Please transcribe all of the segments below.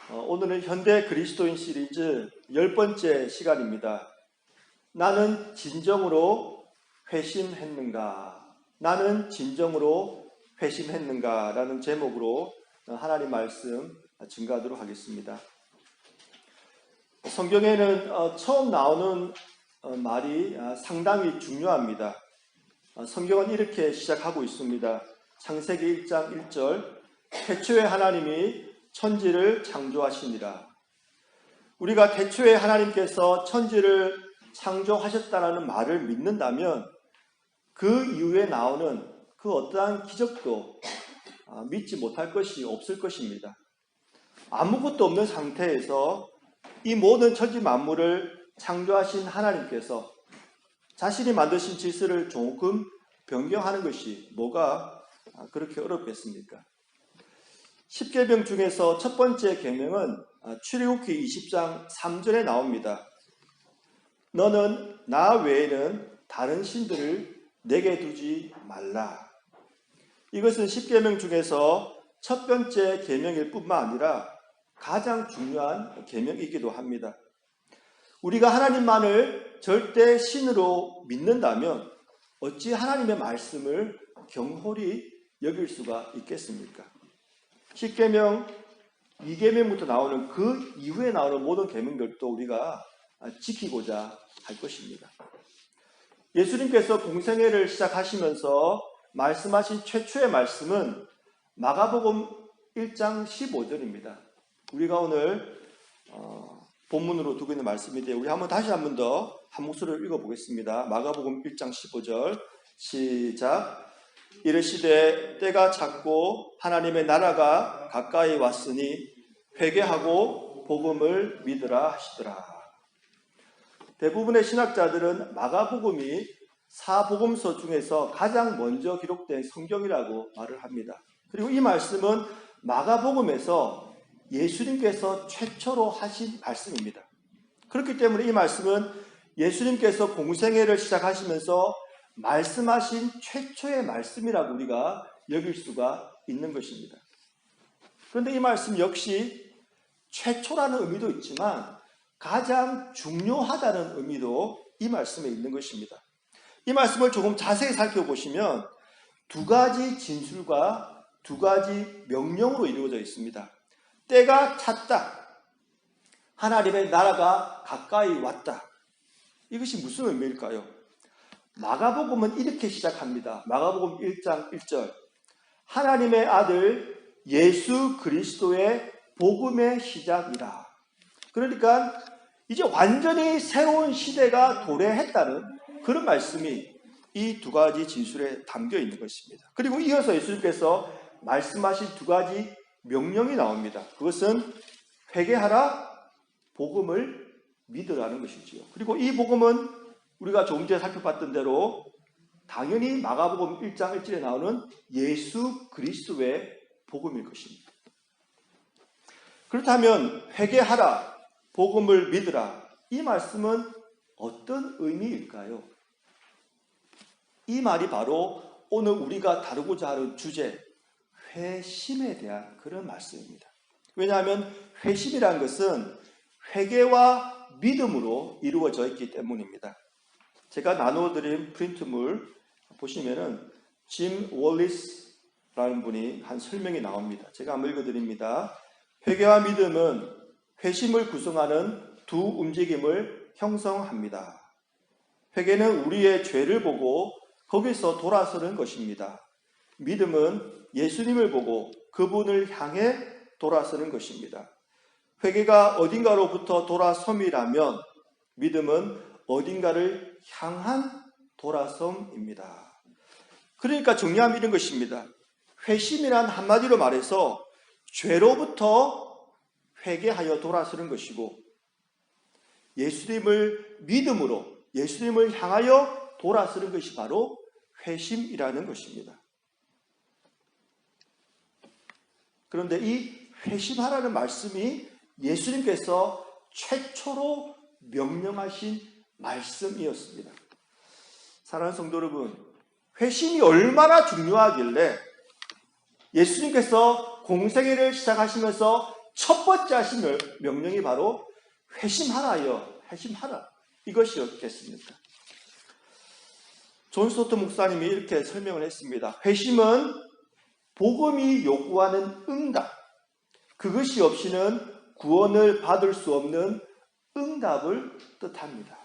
오늘은 현대 그리스도인 시리즈 10번째 시간입니다. 나는 진정으로 회심했는가? 나는 진정으로 회심했는가? 라는 제목으로 하나님 말씀 증거하도록 하겠습니다. 성경에는 처음 나오는 말이 상당히 중요합니다. 성경은 이렇게 시작하고 있습니다. 창세기 1장 1절, 태초에 하나님이 천지를 창조하시니라. 우리가 태초에 하나님께서 천지를 창조하셨다는 말을 믿는다면 그 이후에 나오는 그 어떠한 기적도 믿지 못할 것이 없을 것입니다. 아무것도 없는 상태에서 이 모든 천지 만물을 창조하신 하나님께서 자신이 만드신 질서를 조금 변경하는 것이 뭐가 그렇게 어렵겠습니까? 10계명 중에서 첫 번째 계명은 출애굽기 20장 3절에 나옵니다. 너는 나 외에는 다른 신들을 내게 두지 말라. 이것은 10계명 중에서 첫 번째 계명일 뿐만 아니라 가장 중요한 계명이기도 합니다. 우리가 하나님만을 절대 신으로 믿는다면 어찌 하나님의 말씀을 경홀히 여길 수가 있겠습니까? 10계명, 2계명부터 나오는 그 이후에 나오는 모든 계명들도 우리가 지키고자 할 것입니다. 예수님께서 공생애를 시작하시면서 말씀하신 최초의 말씀은 마가복음 1장 15절입니다. 우리가 오늘 본문으로 두고 있는 말씀인데 우리 다시 한 번 더 한 목소리로 읽어보겠습니다. 마가복음 1장 15절 시작. 이르시되 때가 찼고 하나님의 나라가 가까이 왔으니 회개하고 복음을 믿으라 하시더라. 대부분의 신학자들은 마가복음이 사복음서 중에서 가장 먼저 기록된 성경이라고 말을 합니다. 그리고 이 말씀은 마가복음에서 예수님께서 최초로 하신 말씀입니다. 그렇기 때문에 이 말씀은 예수님께서 공생애를 시작하시면서 말씀하신 최초의 말씀이라고 우리가 여길 수가 있는 것입니다. 그런데 이 말씀 역시 최초라는 의미도 있지만 가장 중요하다는 의미도 이 말씀에 있는 것입니다. 이 말씀을 조금 자세히 살펴보시면 두 가지 진술과 두 가지 명령으로 이루어져 있습니다. 때가 찼다. 하나님의 나라가 가까이 왔다. 이것이 무슨 의미일까요? 마가복음은 이렇게 시작합니다. 마가복음 1장 1절. 하나님의 아들 예수 그리스도의 복음의 시작이라. 그러니까 이제 완전히 새로운 시대가 도래했다는 그런 말씀이 이 두 가지 진술에 담겨 있는 것입니다. 그리고 이어서 예수님께서 말씀하신 두 가지 명령이 나옵니다. 그것은 회개하라, 복음을 믿으라는 것이지요. 그리고 이 복음은 우리가 조금 전에 살펴봤던 대로 당연히 마가복음 1장 1절에 나오는 예수 그리스도의 복음일 것입니다. 그렇다면 회개하라, 복음을 믿으라, 이 말씀은 어떤 의미일까요? 이 말이 바로 오늘 우리가 다루고자 하는 주제, 회심에 대한 그런 말씀입니다. 왜냐하면 회심이라는 것은 회개와 믿음으로 이루어져 있기 때문입니다. 제가 나눠드린 프린트물 보시면은 짐 월리스라는 분이 한 설명이 나옵니다. 제가 한번 읽어드립니다. 회개와 믿음은 회심을 구성하는 두 움직임을 형성합니다. 회개는 우리의 죄를 보고 거기서 돌아서는 것입니다. 믿음은 예수님을 보고 그분을 향해 돌아서는 것입니다. 회개가 어딘가로부터 돌아섬이라면 믿음은 어딘가를 향한 돌아섬입니다. 그러니까 정리하면 이런 것입니다. 회심이란 한마디로 말해서 죄로부터 회개하여 돌아서는 것이고 예수님을 믿음으로 예수님을 향하여 돌아서는 것이 바로 회심이라는 것입니다. 그런데 이 회심하라는 말씀이 예수님께서 최초로 명령하신 말씀이었습니다. 사랑하는 성도 여러분, 회심이 얼마나 중요하길래 예수님께서 공생애를 시작하시면서 첫 번째 하신 명령이 바로 회심하라요. 회심하라. 이것이었겠습니까? 존 스토트 목사님이 이렇게 설명을 했습니다. 회심은 복음이 요구하는 응답, 그것이 없이는 구원을 받을 수 없는 응답을 뜻합니다.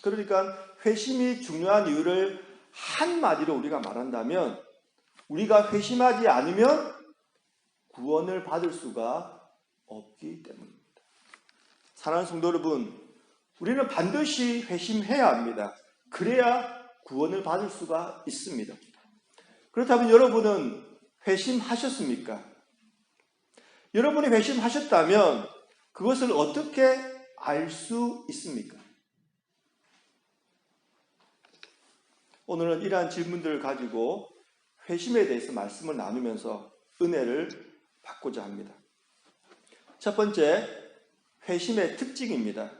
그러니까 회심이 중요한 이유를 한마디로 우리가 말한다면, 우리가 회심하지 않으면 구원을 받을 수가 없기 때문입니다. 사랑하는 성도 여러분, 우리는 반드시 회심해야 합니다. 그래야 구원을 받을 수가 있습니다. 그렇다면 여러분은 회심하셨습니까? 여러분이 회심하셨다면 그것을 어떻게 알 수 있습니까? 오늘은 이러한 질문들을 가지고 회심에 대해서 말씀을 나누면서 은혜를 받고자 합니다. 첫 번째, 회심의 특징입니다.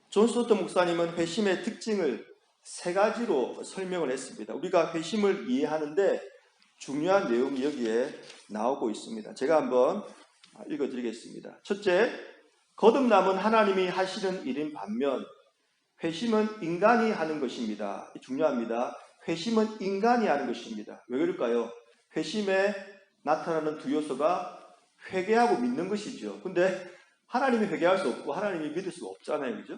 존 스토트 목사님은 회심의 특징을 세 가지로 설명을 했습니다. 우리가 회심을 이해하는데 중요한 내용이 여기에 나오고 있습니다. 제가 한번 읽어드리겠습니다. 첫째, 거듭남은 하나님이 하시는 일인 반면 회심은 인간이 하는 것입니다. 중요합니다. 회심은 인간이 하는 것입니다. 왜 그럴까요? 회심에 나타나는 두 요소가 회개하고 믿는 것이죠. 근데 하나님이 회개할 수 없고 하나님이 믿을 수 없잖아요. 그죠?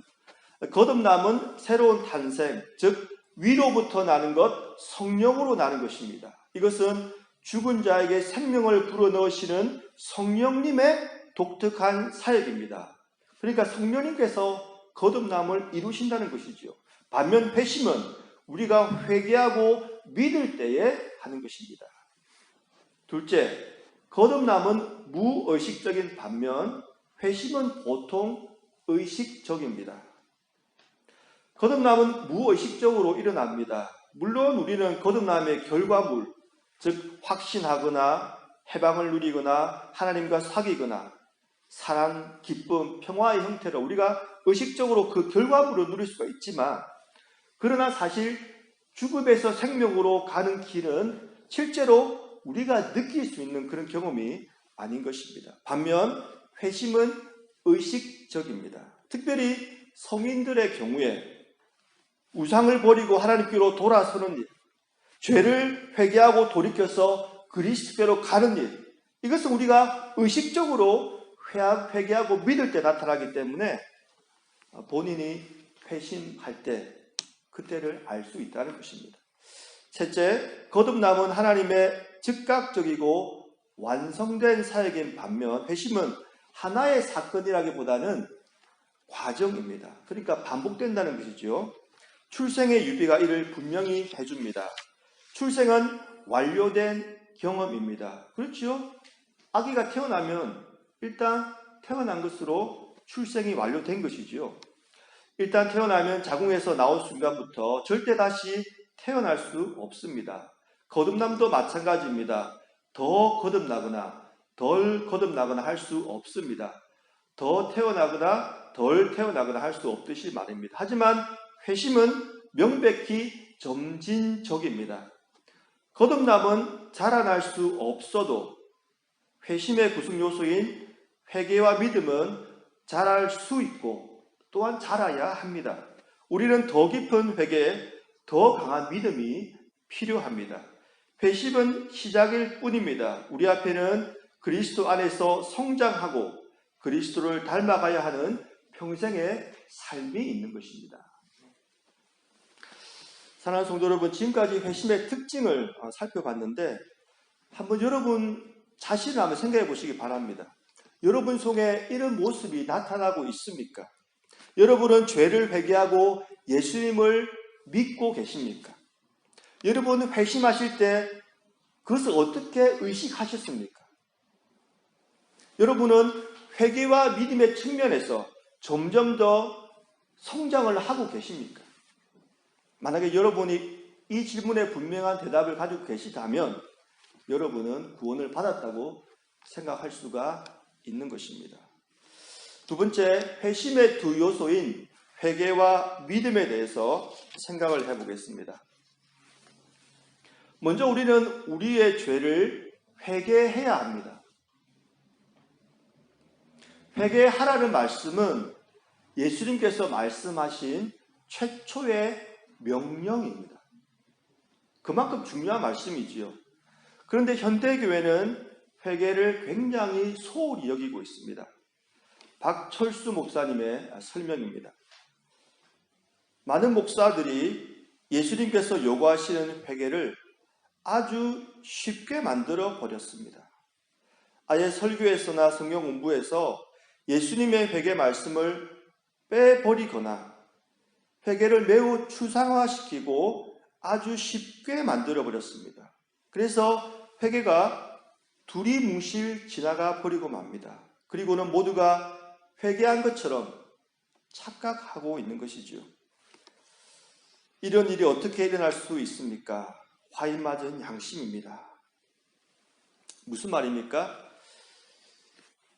거듭남은 새로운 탄생, 즉 위로부터 나는 것, 성령으로 나는 것입니다. 이것은 죽은 자에게 생명을 불어넣으시는 성령님의 독특한 사역입니다. 그러니까 성령님께서 거듭남을 이루신다는 것이죠. 반면 회심은 우리가 회개하고 믿을 때에 하는 것입니다. 둘째, 거듭남은 무의식적인 반면 회심은 보통 의식적입니다. 거듭남은 무의식적으로 일어납니다. 물론 우리는 거듭남의 결과물, 즉 확신하거나 해방을 누리거나 하나님과 사귀거나 사랑, 기쁨, 평화의 형태로 우리가 의식적으로 그 결과물을 누릴 수가 있지만, 그러나 사실 죽음에서 생명으로 가는 길은 실제로 우리가 느낄 수 있는 그런 경험이 아닌 것입니다. 반면 회심은 의식적입니다. 특별히 성인들의 경우에 우상을 버리고 하나님께로 돌아서는 일, 죄를 회개하고 돌이켜서 그리스도께로 가는 일, 이것은 우리가 의식적으로 회개하고 믿을 때 나타나기 때문에 본인이 회심할 때 그때를 알 수 있다는 것입니다. 셋째, 거듭남은 하나님의 즉각적이고 완성된 사역인 반면 회심은 하나의 사건이라기보다는 과정입니다. 그러니까 반복된다는 것이죠. 출생의 유비가 이를 분명히 해줍니다. 출생은 완료된 경험입니다. 그렇죠? 아기가 태어나면 일단 태어난 것으로 출생이 완료된 것이지요. 일단 태어나면 자궁에서 나온 순간부터 절대 다시 태어날 수 없습니다. 거듭남도 마찬가지입니다. 더 거듭나거나 덜 거듭나거나 할 수 없습니다. 더 태어나거나 덜 태어나거나 할 수 없듯이 말입니다. 하지만 회심은 명백히 점진적입니다. 거듭남은 자라날 수 없어도 회심의 구성 요소인 회개와 믿음은 자랄 수 있고 또한 자라야 합니다. 우리는 더 깊은 회개에 더 강한 믿음이 필요합니다. 회심은 시작일 뿐입니다. 우리 앞에는 그리스도 안에서 성장하고 그리스도를 닮아가야 하는 평생의 삶이 있는 것입니다. 사랑하는 성도 여러분, 지금까지 회심의 특징을 살펴봤는데 한번 여러분 자신을 한번 생각해 보시기 바랍니다. 여러분 속에 이런 모습이 나타나고 있습니까? 여러분은 죄를 회개하고 예수님을 믿고 계십니까? 여러분은 회심하실 때 그것을 어떻게 의식하셨습니까? 여러분은 회개와 믿음의 측면에서 점점 더 성장을 하고 계십니까? 만약에 여러분이 이 질문에 분명한 대답을 가지고 계시다면 여러분은 구원을 받았다고 생각할 수가 있는 것입니다. 두 번째, 회심의 두 요소인 회개와 믿음에 대해서 생각을 해보겠습니다. 먼저 우리는 우리의 죄를 회개해야 합니다. 회개하라는 말씀은 예수님께서 말씀하신 최초의 명령입니다. 그만큼 중요한 말씀이지요. 그런데 현대교회는 회개를 굉장히 소홀히 여기고 있습니다. 박철수 목사님의 설명입니다. 많은 목사들이 예수님께서 요구하시는 회개를 아주 쉽게 만들어 버렸습니다. 아예 설교에서나 성경 공부에서 예수님의 회개 말씀을 빼버리거나 회개를 매우 추상화시키고 아주 쉽게 만들어 버렸습니다. 그래서 회개가 두리뭉실 지나가 버리고 맙니다. 그리고는 모두가 회개한 것처럼 착각하고 있는 것이지요. 이런 일이 어떻게 일어날 수 있습니까? 화인 맞은 양심입니다. 무슨 말입니까?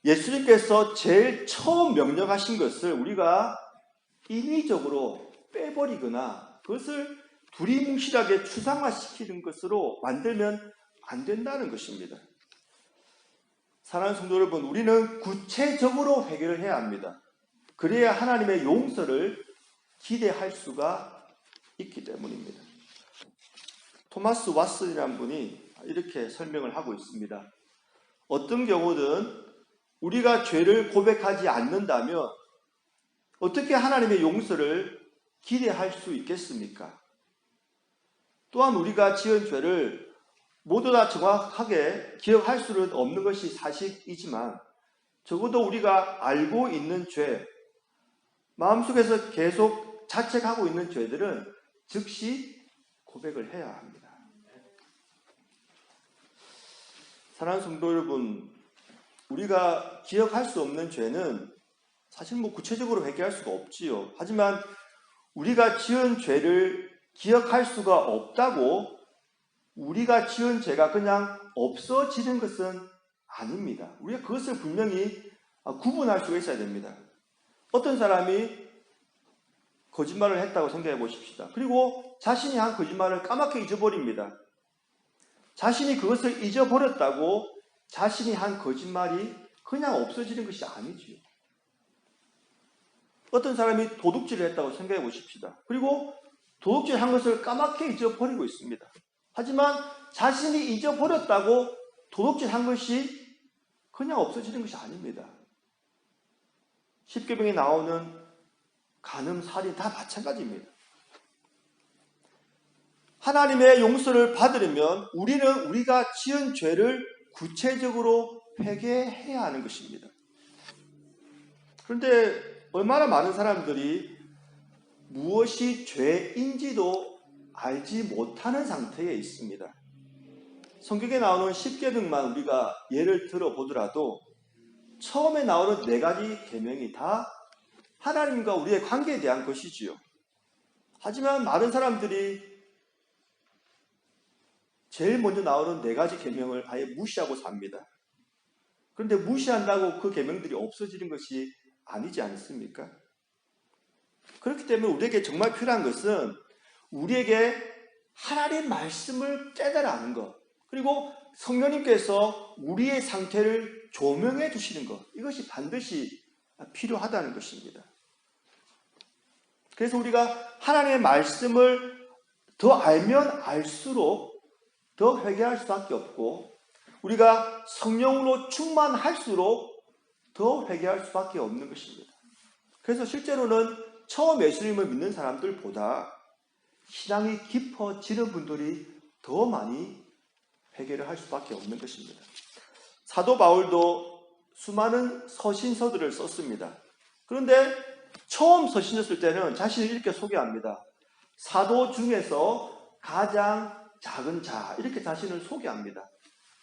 예수님께서 제일 처음 명령하신 것을 우리가 인위적으로 빼버리거나 그것을 두리뭉실하게 추상화시키는 것으로 만들면 안 된다는 것입니다. 사랑하는 성도 여러분, 우리는 구체적으로 회개를 해야 합니다. 그래야 하나님의 용서를 기대할 수가 있기 때문입니다. 토마스 왓슨이라는 분이 이렇게 설명을 하고 있습니다. 어떤 경우든 우리가 죄를 고백하지 않는다면 어떻게 하나님의 용서를 기대할 수 있겠습니까? 또한 우리가 지은 죄를 모두 다 정확하게 기억할 수는 없는 것이 사실이지만 적어도 우리가 알고 있는 죄, 마음속에서 계속 자책하고 있는 죄들은 즉시 고백을 해야 합니다. 사랑하는 성도 여러분, 우리가 기억할 수 없는 죄는 사실 구체적으로 회개할 수가 없지요. 하지만 우리가 지은 죄를 기억할 수가 없다고 우리가 지은 죄가 그냥 없어지는 것은 아닙니다. 우리가 그것을 분명히 구분할 수가 있어야 됩니다. 어떤 사람이 거짓말을 했다고 생각해 보십시다. 그리고 자신이 한 거짓말을 까맣게 잊어버립니다. 자신이 그것을 잊어버렸다고 자신이 한 거짓말이 그냥 없어지는 것이 아니지요. 어떤 사람이 도둑질을 했다고 생각해 보십시다. 그리고 도둑질한 것을 까맣게 잊어버리고 있습니다. 하지만 자신이 잊어버렸다고 도둑질한 것이 그냥 없어지는 것이 아닙니다. 십계명에 나오는 간음, 살인 다 마찬가지입니다. 하나님의 용서를 받으려면 우리는 우리가 지은 죄를 구체적으로 회개해야 하는 것입니다. 그런데 얼마나 많은 사람들이 무엇이 죄인지도 알지 못하는 상태에 있습니다. 성경에 나오는 십계명만 우리가 예를 들어보더라도 처음에 나오는 4가지 계명이 다 하나님과 우리의 관계에 대한 것이지요. 하지만 많은 사람들이 제일 먼저 나오는 4가지 계명을 아예 무시하고 삽니다. 그런데 무시한다고 그 계명들이 없어지는 것이 아니지 않습니까? 그렇기 때문에 우리에게 정말 필요한 것은 우리에게 하나님의 말씀을 깨달아 아는 것, 그리고 성령님께서 우리의 상태를 조명해 주시는 것, 이것이 반드시 필요하다는 것입니다. 그래서 우리가 하나님의 말씀을 더 알면 알수록 더 회개할 수밖에 없고, 우리가 성령으로 충만할수록 더 회개할 수밖에 없는 것입니다. 그래서 실제로는 처음 예수님을 믿는 사람들보다 신앙이 깊어지는 분들이 더 많이 회개를 할 수밖에 없는 것입니다. 사도 바울도 수많은 서신서들을 썼습니다. 그런데 처음 서신을 쓸 때는 자신을 이렇게 소개합니다. 사도 중에서 가장 작은 자, 이렇게 자신을 소개합니다.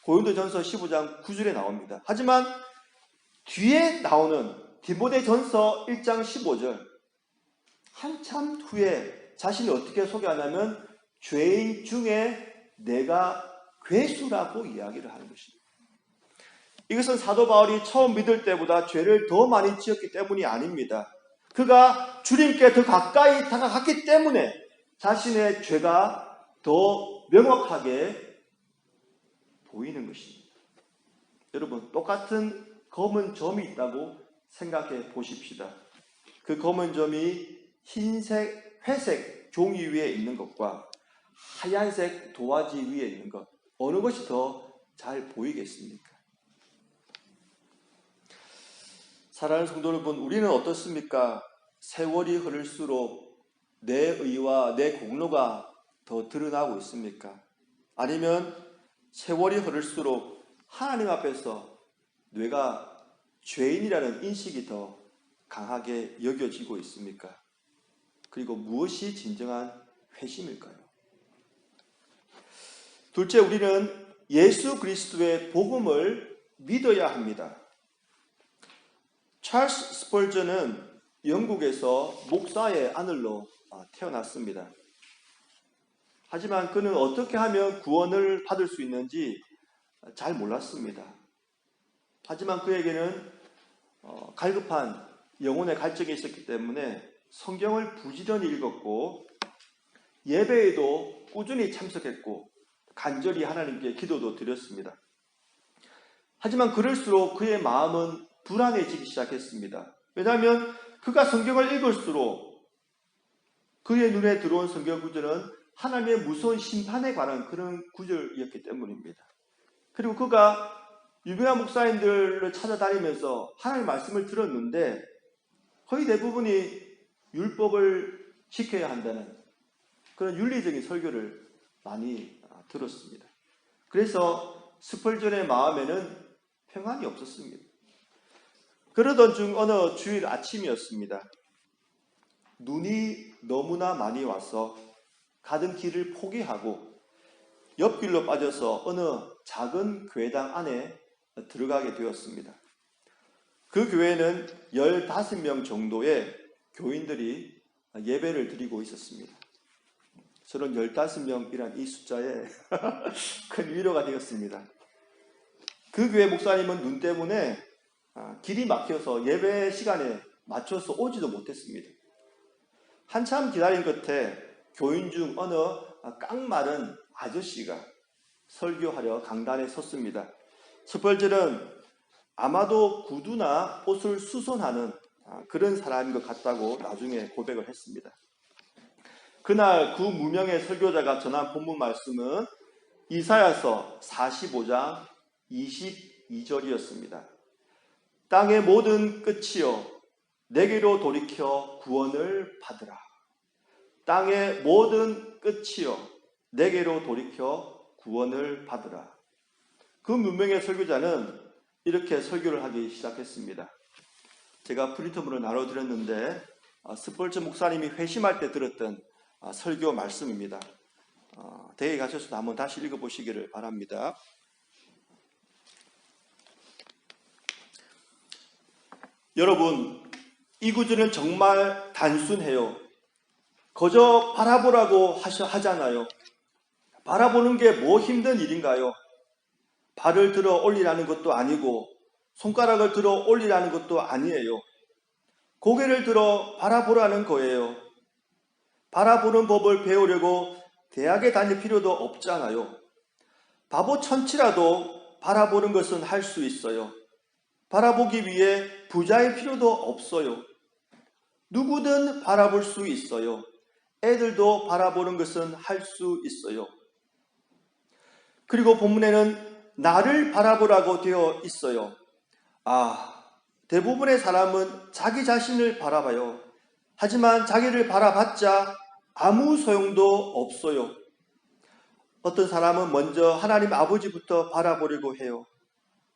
고린도전서 15장 9절에 나옵니다. 하지만 뒤에 나오는 디모데전서 1장 15절, 한참 후에 자신이 어떻게 소개하냐면 죄인 중에 내가 괴수라고 이야기를 하는 것입니다. 이것은 사도 바울이 처음 믿을 때보다 죄를 더 많이 지었기 때문이 아닙니다. 그가 주님께 더 가까이 다가갔기 때문에 자신의 죄가 더 명확하게 보이는 것입니다. 여러분, 똑같은 검은 점이 있다고 생각해 보십시다. 그 검은 점이 흰색, 회색 종이 위에 있는 것과 하얀색 도화지 위에 있는 것, 어느 것이 더 잘 보이겠습니까? 사랑하는 성도 여러분, 우리는 어떻습니까? 세월이 흐를수록 내 의와 내 공로가 더 드러나고 있습니까? 아니면 세월이 흐를수록 하나님 앞에서 내가 죄인이라는 인식이 더 강하게 여겨지고 있습니까? 그리고 무엇이 진정한 회심일까요? 둘째, 우리는 예수 그리스도의 복음을 믿어야 합니다. 찰스 스펄전은 영국에서 목사의 아들로 태어났습니다. 하지만 그는 어떻게 하면 구원을 받을 수 있는지 잘 몰랐습니다. 하지만 그에게는 갈급한 영혼의 갈증이 있었기 때문에 성경을 부지런히 읽었고 예배에도 꾸준히 참석했고 간절히 하나님께 기도도 드렸습니다. 하지만 그럴수록 그의 마음은 불안해지기 시작했습니다. 왜냐하면 그가 성경을 읽을수록 그의 눈에 들어온 성경 구절은 하나님의 무서운 심판에 관한 그런 구절이었기 때문입니다. 그리고 그가 유명한 목사님들을 찾아다니면서 하나님의 말씀을 들었는데 거의 대부분이 율법을 지켜야 한다는 그런 윤리적인 설교를 많이 들었습니다. 그래서 스펄전의 마음에는 평안이 없었습니다. 그러던 중 어느 주일 아침이었습니다. 눈이 너무나 많이 와서 가던 길을 포기하고 옆길로 빠져서 어느 작은 교회당 안에 들어가게 되었습니다. 그 교회는 15명 정도의 교인들이 예배를 드리고 있었습니다. 저는 15명이란 이 숫자에 큰 위로가 되었습니다. 그 교회 목사님은 눈 때문에 길이 막혀서 예배 시간에 맞춰서 오지도 못했습니다. 한참 기다린 끝에 교인 중 어느 깡마른 아저씨가 설교하려 강단에 섰습니다. 스펄전은 아마도 구두나 옷을 수선하는 그런 사람인 것 같다고 나중에 고백을 했습니다. 그날 그 무명의 설교자가 전한 본문 말씀은 이사야서 45장 22절이었습니다. 땅의 모든 끝이여 내게로 돌이켜 구원을 받으라. 땅의 모든 끝이여 내게로 돌이켜 구원을 받으라. 그 무명의 설교자는 이렇게 설교를 하기 시작했습니다. 제가 프린트물을 나눠드렸는데 스펄전 목사님이 회심할 때 들었던 설교 말씀입니다. 댁에 가셔서 한번 다시 읽어보시기를 바랍니다. 여러분, 이 구절은 정말 단순해요. 거저 바라보라고 하잖아요. 바라보는 게 뭐 힘든 일인가요? 발을 들어 올리라는 것도 아니고 손가락을 들어 올리라는 것도 아니에요. 고개를 들어 바라보라는 거예요. 바라보는 법을 배우려고 대학에 다닐 필요도 없잖아요. 바보 천치라도 바라보는 것은 할 수 있어요. 바라보기 위해 부자일 필요도 없어요. 누구든 바라볼 수 있어요. 애들도 바라보는 것은 할 수 있어요. 그리고 본문에는 나를 바라보라고 되어 있어요. 대부분의 사람은 자기 자신을 바라봐요. 하지만 자기를 바라봤자 아무 소용도 없어요. 어떤 사람은 먼저 하나님 아버지부터 바라보려고 해요.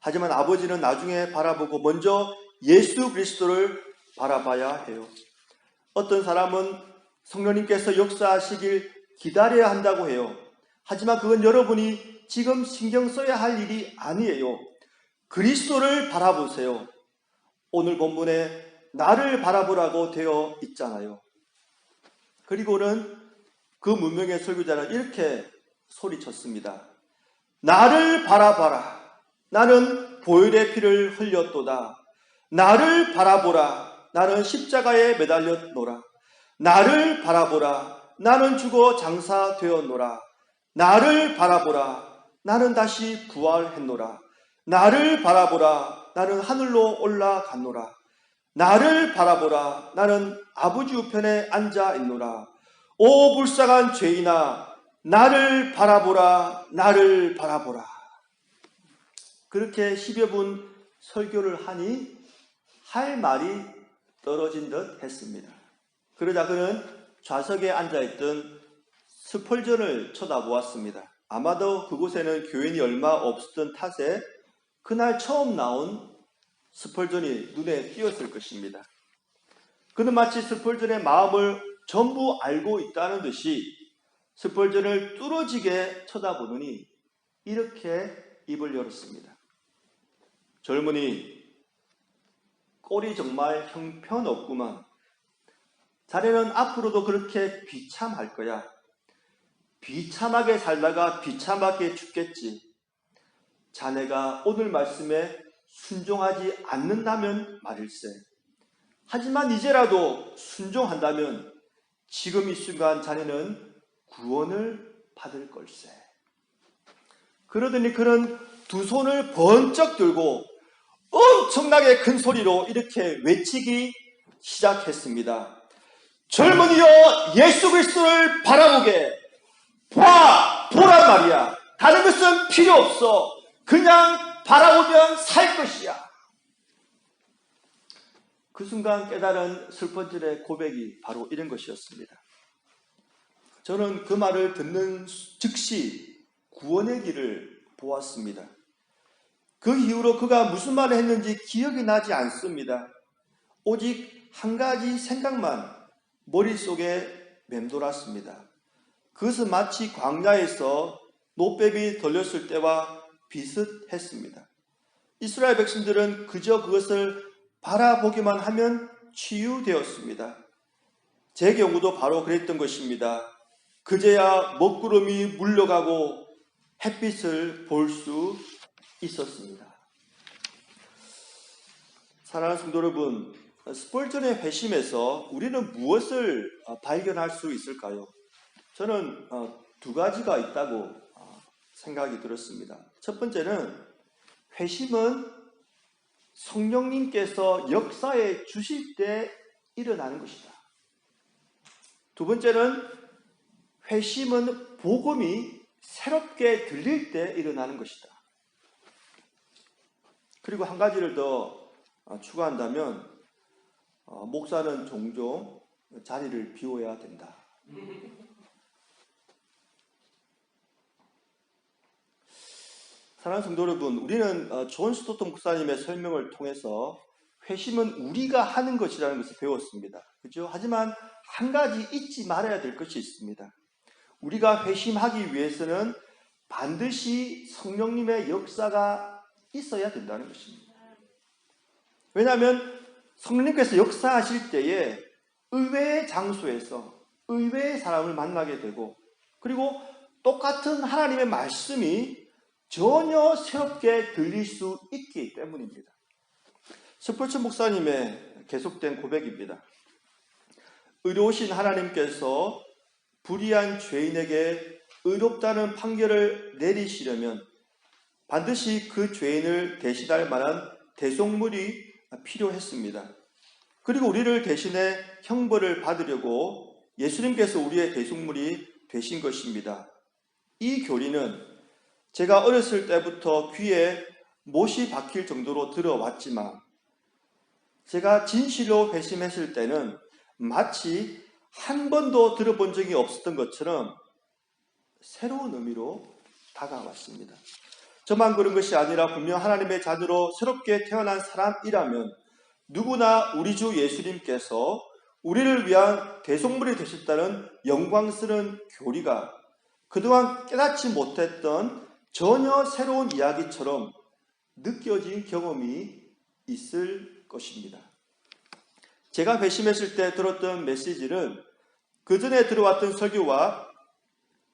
하지만 아버지는 나중에 바라보고 먼저 예수 그리스도를 바라봐야 해요. 어떤 사람은 성령님께서 역사하시길 기다려야 한다고 해요. 하지만 그건 여러분이 지금 신경 써야 할 일이 아니에요. 그리스도를 바라보세요. 오늘 본문에 나를 바라보라고 되어 있잖아요. 그리고는 그 무명의 설교자는 이렇게 소리쳤습니다. 나를 바라봐라. 나는 보혈의 피를 흘렸도다. 나를 바라보라. 나는 십자가에 매달렸노라. 나를 바라보라. 나는 죽어 장사되었노라. 나를 바라보라. 나는 다시 부활했노라. 나를 바라보라. 나는 하늘로 올라갔노라. 나를 바라보라. 나는 아버지 우편에 앉아 있노라. 오 불쌍한 죄인아, 나를 바라보라. 나를 바라보라. 그렇게 10여 분 설교를 하니 할 말이 떨어진 듯 했습니다. 그러자 그는 좌석에 앉아있던 스펄전을 쳐다보았습니다. 아마도 그곳에는 교인이 얼마 없었던 탓에 그날 처음 나온 스펄전이 눈에 띄었을 것입니다. 그는 마치 스펄전의 마음을 전부 알고 있다는 듯이 스펄전을 뚫어지게 쳐다보더니 이렇게 입을 열었습니다. 젊은이, 꼴이 정말 형편없구만. 자네는 앞으로도 그렇게 비참할 거야. 비참하게 살다가 비참하게 죽겠지. 자네가 오늘 말씀에 순종하지 않는다면 말일세. 하지만 이제라도 순종한다면 지금 이 순간 자네는 구원을 받을 걸세. 그러더니 그는 두 손을 번쩍 들고 엄청나게 큰 소리로 이렇게 외치기 시작했습니다. 젊은이여, 예수 그리스도를 바라보게. 보란 말이야. 다른 것은 필요 없어. 그냥 바라보면 살 것이야. 그 순간 깨달은 슬퍼질의 고백이 바로 이런 것이었습니다. 저는 그 말을 듣는 즉시 구원의 길을 보았습니다. 그 이후로 그가 무슨 말을 했는지 기억이 나지 않습니다. 오직 한 가지 생각만 머릿속에 맴돌았습니다. 그것은 마치 광야에서 노뱀이 들렸을 때와 비슷했습니다. 이스라엘 백성들은 그저 그것을 바라보기만 하면 치유되었습니다. 제 경우도 바로 그랬던 것입니다. 그제야 먹구름이 물러가고 햇빛을 볼 수 있었습니다. 사랑하는 성도 여러분, 스펄전의 회심에서 우리는 무엇을 발견할 수 있을까요? 저는 두 가지가 있다고 생각이 들었습니다. 첫 번째는 회심은 성령님께서 역사에 주실 때 일어나는 것이다. 두 번째는 회심은 복음이 새롭게 들릴 때 일어나는 것이다. 그리고 한 가지를 더 추가한다면 목사는 종종 자리를 비워야 된다. 사랑하는 성도 여러분, 우리는 존 스토트 목사님의 설명을 통해서 회심은 우리가 하는 것이라는 것을 배웠습니다. 그렇죠? 하지만 한 가지 잊지 말아야 될 것이 있습니다. 우리가 회심하기 위해서는 반드시 성령님의 역사가 있어야 된다는 것입니다. 왜냐하면 성령님께서 역사하실 때에 의외의 장소에서 의외의 사람을 만나게 되고, 그리고 똑같은 하나님의 말씀이 전혀 새롭게 들릴 수 있기 때문입니다. 스펄전 목사님의 계속된 고백입니다. 의로우신 하나님께서 불의한 죄인에게 의롭다는 판결을 내리시려면 반드시 그 죄인을 대신할 만한 대속물이 필요했습니다. 그리고 우리를 대신해 형벌을 받으려고 예수님께서 우리의 대속물이 되신 것입니다. 이 교리는 제가 어렸을 때부터 귀에 못이 박힐 정도로 들어왔지만 제가 진실로 회심했을 때는 마치 한 번도 들어본 적이 없었던 것처럼 새로운 의미로 다가왔습니다. 저만 그런 것이 아니라 분명 하나님의 자녀로 새롭게 태어난 사람이라면 누구나 우리 주 예수님께서 우리를 위한 대속물이 되셨다는 영광스러운 교리가 그동안 깨닫지 못했던 전혀 새로운 이야기처럼 느껴진 경험이 있을 것입니다. 제가 회심했을 때 들었던 메시지는 그 전에 들어왔던 설교와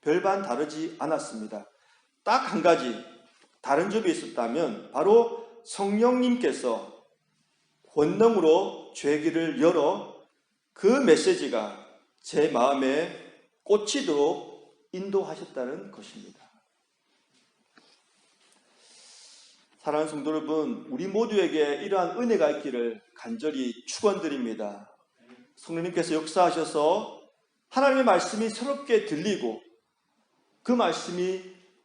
별반 다르지 않았습니다. 딱 한 가지 다른 점이 있었다면 바로 성령님께서 권능으로 죄길을 열어 그 메시지가 제 마음에 꽂히도록 인도하셨다는 것입니다. 사랑하는 성도 여러분, 우리 모두에게 이러한 은혜가 있기를 간절히 축원드립니다. 성령님께서 역사하셔서 하나님의 말씀이 새롭게 들리고 그 말씀이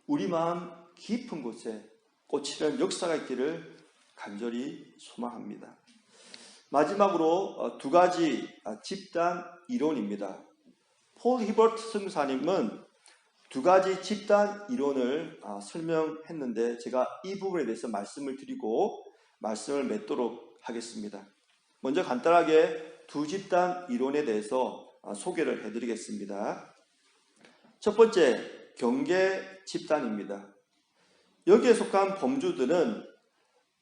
우리 마음 깊은 곳에 꽂히는 역사가 있기를 간절히 소망합니다. 마지막으로 두 가지 집단 이론입니다. 폴 히버트 선교사님은 두 가지 집단 이론을 설명했는데 제가 이 부분에 대해서 말씀을 드리고 말씀을 맺도록 하겠습니다. 먼저 간단하게 두 집단 이론에 대해서 소개를 해드리겠습니다. 첫 번째, 경계 집단입니다. 여기에 속한 범주들은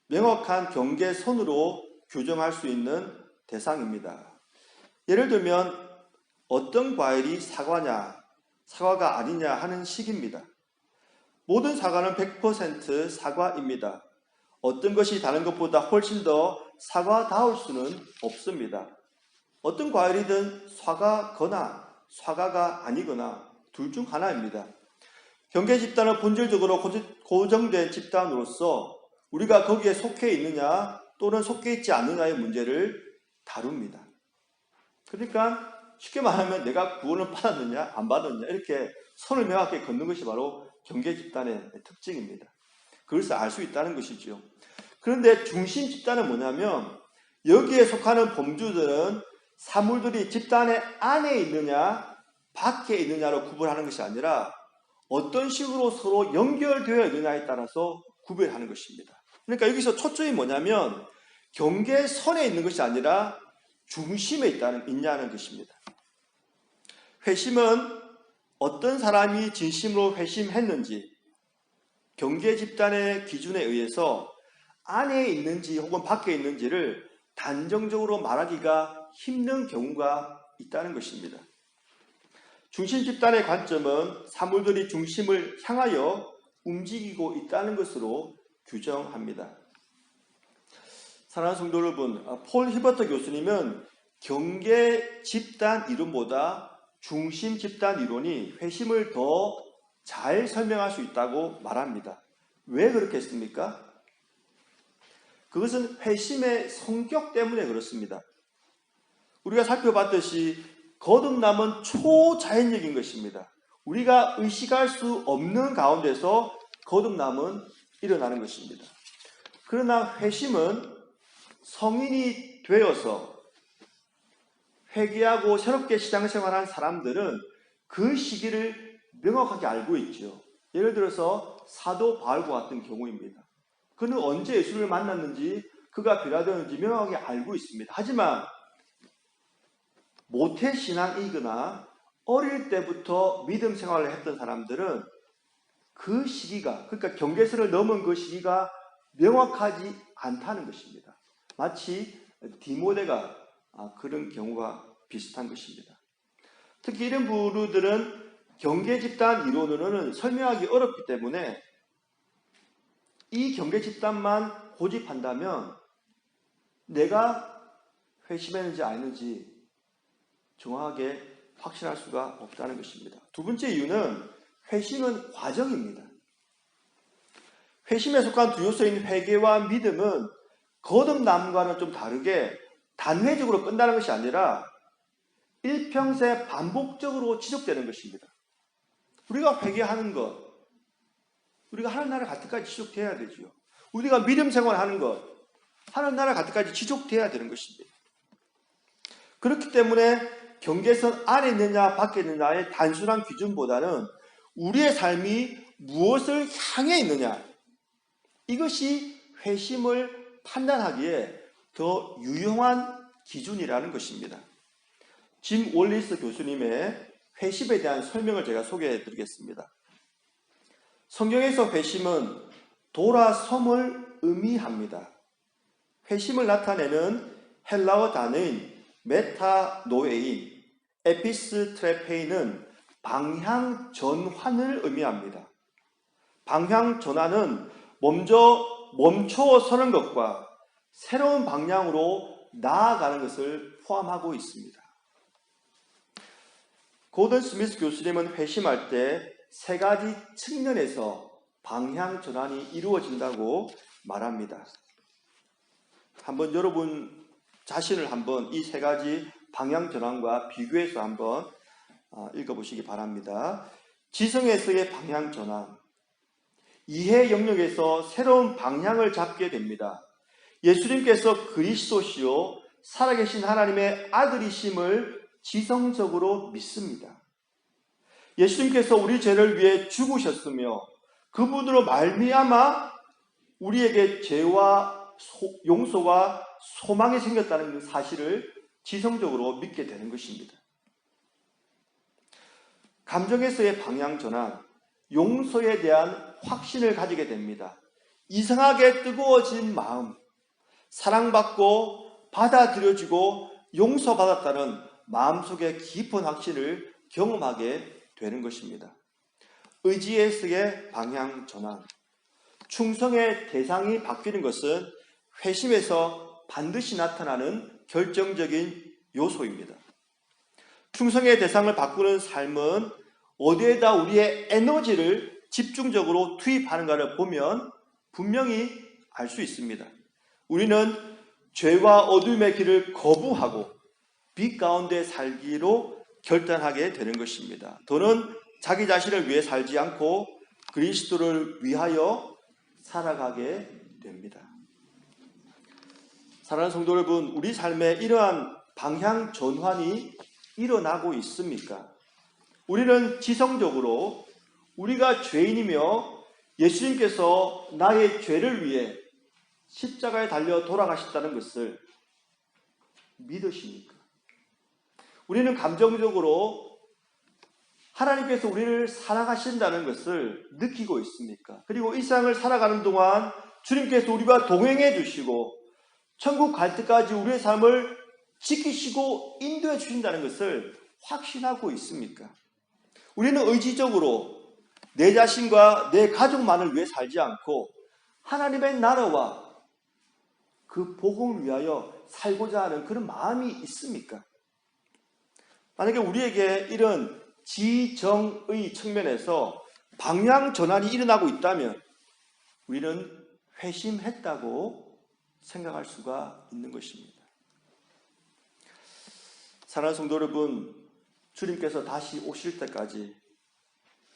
명확한 경계선으로 규정할 수 있는 대상입니다. 예를 들면 어떤 과일이 사과냐, 사과가 아니냐 하는 식입니다. 모든 사과는 100% 사과입니다. 어떤 것이 다른 것보다 훨씬 더 사과다울 수는 없습니다. 어떤 과일이든 사과거나 사과가 아니거나 둘 중 하나입니다. 경계 집단은 본질적으로 고정된 집단으로서 우리가 거기에 속해 있느냐 또는 속해 있지 않느냐의 문제를 다룹니다. 그러니까 쉽게 말하면 내가 구원을 받았느냐 안 받았느냐 이렇게 선을 명확하게 긋는 것이 바로 경계 집단의 특징입니다. 그것을 알 수 있다는 것이죠. 그런데 중심 집단은 뭐냐면 여기에 속하는 범주들은 사물들이 집단의 안에 있느냐 밖에 있느냐로 구분하는 것이 아니라 어떤 식으로 서로 연결되어 있느냐에 따라서 구별하는 것입니다. 그러니까 여기서 초점이 뭐냐면 경계선에 있는 것이 아니라 중심에 있냐는 것입니다. 회심은 어떤 사람이 진심으로 회심했는지 경계 집단의 기준에 의해서 안에 있는지 혹은 밖에 있는지를 단정적으로 말하기가 힘든 경우가 있다는 것입니다. 중심 집단의 관점은 사물들이 중심을 향하여 움직이고 있다는 것으로 규정합니다. 사랑하는 성도 여러분, 폴 히버트 교수님은 경계 집단 이론보다 중심 집단 이론이 회심을 더 잘 설명할 수 있다고 말합니다. 왜 그렇게 했습니까? 그것은 회심의 성격 때문에 그렇습니다. 우리가 살펴봤듯이 거듭남은 초자연적인 것입니다. 우리가 의식할 수 없는 가운데서 거듭남은 일어나는 것입니다. 그러나 회심은 성인이 되어서 회개하고 새롭게 신앙생활한 사람들은 그 시기를 명확하게 알고 있죠. 예를 들어서 사도 바울과 같은 경우입니다. 그는 언제 예수를 만났는지 그가 변화되었는지 명확하게 알고 있습니다. 하지만 모태신앙이거나 어릴 때부터 믿음 생활을 했던 사람들은 그 시기가, 그러니까 경계선을 넘은 그 시기가 명확하지 않다는 것입니다. 마치 디모데가 그런 경우가 비슷한 것입니다. 특히 이런 부류들은 경계 집단 이론으로는 설명하기 어렵기 때문에 이 경계 집단만 고집한다면 내가 회심했는지 아닌지 정확하게 확신할 수가 없다는 것입니다. 두 번째 이유는 회심은 과정입니다. 회심에 속한 두 요소인 회개와 믿음은 거듭남과는 좀 다르게 단회적으로 끝나는 것이 아니라 일평생 반복적으로 지속되는 것입니다. 우리가 회개하는 것, 우리가 하나님 나라 갈 때까지 지속돼야 되죠. 우리가 믿음 생활하는 것, 하나님 나라 갈 때까지 지속돼야 되는 것입니다. 그렇기 때문에 경계선 안에 있느냐 밖에 있느냐의 단순한 기준보다는 우리의 삶이 무엇을 향해 있느냐, 이것이 회심을 판단하기에 더 유용한 기준이라는 것입니다. 짐 월리스 교수님의 회심에 대한 설명을 제가 소개해 드리겠습니다. 성경에서 회심은 돌아섬을 의미합니다. 회심을 나타내는 헬라어 단어인 메타노에인, 에피스트레페인은 방향 전환을 의미합니다. 방향 전환은 먼저 멈춰 서는 것과 새로운 방향으로 나아가는 것을 포함하고 있습니다. 고든 스미스 교수님은 회심할 때 세 가지 측면에서 방향 전환이 이루어진다고 말합니다. 한번 여러분 자신을 한번 이 세 가지 방향 전환과 비교해서 한번 읽어보시기 바랍니다. 지성에서의 방향 전환, 이해 영역에서 새로운 방향을 잡게 됩니다. 예수님께서 그리스도시요 살아계신 하나님의 아들이심을 지성적으로 믿습니다. 예수님께서 우리 죄를 위해 죽으셨으며 그분으로 말미암아 우리에게 죄와 용서와 소망이 생겼다는 그 사실을 지성적으로 믿게 되는 것입니다. 감정에서의 방향 전환, 용서에 대한 확신을 가지게 됩니다. 이상하게 뜨거워진 마음, 사랑받고 받아들여지고 용서받았다는 마음속의 깊은 확신을 경험하게 되는 것입니다. 의지에서의 방향 전환, 충성의 대상이 바뀌는 것은 회심에서 반드시 나타나는 결정적인 요소입니다. 충성의 대상을 바꾸는 삶은 어디에다 우리의 에너지를 집중적으로 투입하는가를 보면 분명히 알 수 있습니다. 우리는 죄와 어둠의 길을 거부하고 빛 가운데 살기로 결단하게 되는 것입니다. 더는 자기 자신을 위해 살지 않고 그리스도를 위하여 살아가게 됩니다. 사랑하는 성도 여러분, 우리 삶에 이러한 방향 전환이 일어나고 있습니까? 우리는 지성적으로 우리가 죄인이며 예수님께서 나의 죄를 위해 십자가에 달려 돌아가셨다는 것을 믿으십니까? 우리는 감정적으로 하나님께서 우리를 사랑하신다는 것을 느끼고 있습니까? 그리고 이 세상을 살아가는 동안 주님께서 우리와 동행해 주시고 천국 갈 때까지 우리의 삶을 지키시고 인도해 주신다는 것을 확신하고 있습니까? 우리는 의지적으로 내 자신과 내 가족만을 위해 살지 않고 하나님의 나라와 그 복음을 위하여 살고자 하는 그런 마음이 있습니까? 만약에 우리에게 이런 지정의 측면에서 방향 전환이 일어나고 있다면 우리는 회심했다고 생각할 수가 있는 것입니다. 사랑하는 성도 여러분, 주님께서 다시 오실 때까지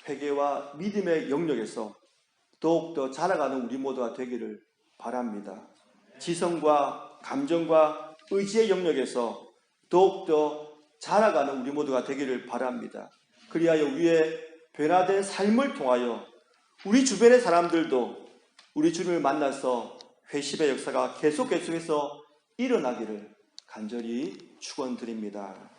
회개와 믿음의 영역에서 더욱더 자라가는 우리 모두가 되기를 바랍니다. 지성과 감정과 의지의 영역에서 더욱더 자라가는 우리 모두가 되기를 바랍니다. 그리하여 우리의 변화된 삶을 통하여 우리 주변의 사람들도 우리 주님을 만나서 회심의 역사가 계속해서 일어나기를 간절히 축원드립니다.